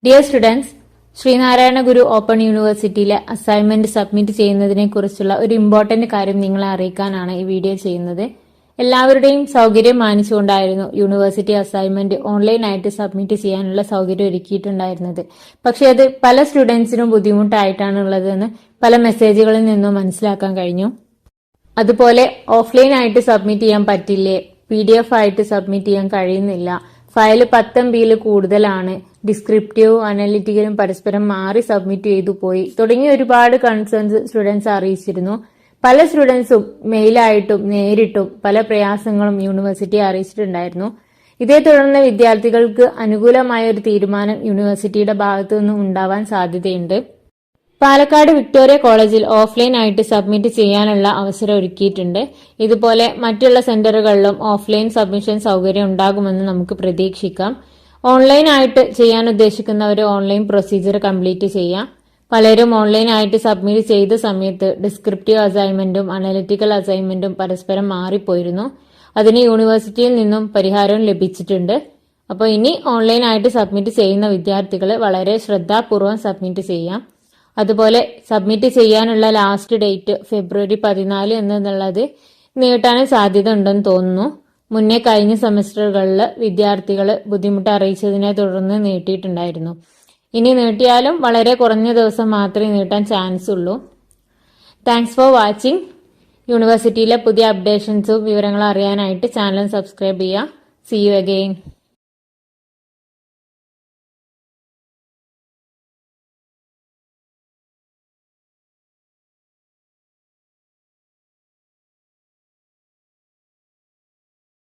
Dear students, Sreenarayana ഗുരു open യൂണിവേഴ്സിറ്റിയിലെ assignment submit ചെയ്യുന്നതിനെ കുറിച്ചുള്ള ഒരു ഇമ്പോർട്ടന്റ് കാര്യം നിങ്ങളെ അറിയിക്കാനാണ് ഈ വീഡിയോ ചെയ്യുന്നത്. എല്ലാവരുടെയും സൗകര്യം മാനിച്ചുകൊണ്ടായിരുന്നു യൂണിവേഴ്സിറ്റി അസൈൻമെന്റ് ഓൺലൈനായിട്ട് സബ്മിറ്റ് ചെയ്യാനുള്ള സൗകര്യം ഒരുക്കിയിട്ടുണ്ടായിരുന്നത്. പക്ഷെ അത് പല സ്റ്റുഡൻസിനും ബുദ്ധിമുട്ടായിട്ടാണ് ഉള്ളതെന്ന് പല മെസ്സേജുകളിൽ നിന്നും മനസ്സിലാക്കാൻ കഴിഞ്ഞു. അതുപോലെ ഓഫ്ലൈൻ ആയിട്ട് സബ്മിറ്റ് ചെയ്യാൻ പറ്റില്ലേ, PDF ആയിട്ട് സബ്മിറ്റ് ചെയ്യാൻ കഴിയുന്നില്ല, ഫയൽ 10 MB കൂടുതലാണ്, ഡിസ്ക്രിപ്റ്റീവും അനലിറ്റിക്കലും പരസ്പരം മാറി സബ്മിറ്റ് ചെയ്തു പോയി തുടങ്ങിയ ഒരുപാട് കൺസേൺസ് സ്റ്റുഡൻസ് അറിയിച്ചിരുന്നു. പല സ്റ്റുഡൻസും മെയിലായിട്ടും നേരിട്ടും പല പ്രയാസങ്ങളും യൂണിവേഴ്സിറ്റിയെ അറിയിച്ചിട്ടുണ്ടായിരുന്നു. ഇതേ തുടർന്ന് വിദ്യാർത്ഥികൾക്ക് അനുകൂലമായ ഒരു തീരുമാനം യൂണിവേഴ്സിറ്റിയുടെ ഭാഗത്തു നിന്നും ഉണ്ടാവാൻ സാധ്യതയുണ്ട്. പാലക്കാട് വിക്ടോറിയ കോളേജിൽ ഓഫ്ലൈൻ ആയിട്ട് സബ്മിറ്റ് ചെയ്യാനുള്ള അവസരം ഒരുക്കിയിട്ടുണ്ട്. ഇതുപോലെ മറ്റുള്ള സെന്ററുകളിലും ഓഫ്ലൈൻ സബ്മിഷൻ സൗകര്യം ഉണ്ടാകുമെന്ന് നമുക്ക് പ്രതീക്ഷിക്കാം. ഓൺലൈൻ ആയിട്ട് ചെയ്യാൻ ഉദ്ദേശിക്കുന്നവർ ഓൺലൈൻ പ്രൊസീജിയർ കംപ്ലീറ്റ് ചെയ്യാം. പലരും ഓൺലൈൻ ആയിട്ട് സബ്മിറ്റ് ചെയ്ത സമയത്ത് ഡിസ്ക്രിപ്റ്റീവ് അസൈൻമെന്റും അനലിറ്റിക്കൽ അസൈൻമെന്റും പരസ്പരം മാറിപ്പോയിരുന്നു. അതിന് യൂണിവേഴ്സിറ്റിയിൽ നിന്നും പരിഹാരം ലഭിച്ചിട്ടുണ്ട്. അപ്പോൾ ഇനി ഓൺലൈൻ ആയിട്ട് സബ്മിറ്റ് ചെയ്യുന്ന വിദ്യാർത്ഥികൾ വളരെ ശ്രദ്ധാപൂർവം സബ്മിറ്റ് ചെയ്യാം. അതുപോലെ സബ്മിറ്റ് ചെയ്യാനുള്ള ലാസ്റ്റ് ഡേറ്റ് ഫെബ്രുവരി 14 എന്നുള്ളത് നീട്ടാനും സാധ്യത ഉണ്ടെന്ന് തോന്നുന്നു. മുന്നേ കഴിഞ്ഞ സെമസ്റ്ററുകളിൽ വിദ്യാർത്ഥികൾ ബുദ്ധിമുട്ട് അറിയിച്ചതിനെ തുടർന്ന് നീട്ടിയിട്ടുണ്ടായിരുന്നു. ഇനി നീട്ടിയാലും വളരെ കുറഞ്ഞ ദിവസം മാത്രമേ നീട്ടാൻ ചാൻസ് ഉള്ളൂ. Thanks for watching. യൂണിവേഴ്സിറ്റിയിലെ പുതിയ അപ്ഡേഷൻസും വിവരങ്ങളും അറിയാനായിട്ട് ചാനൽ സബ്സ്ക്രൈബ് ചെയ്യുക. See you again.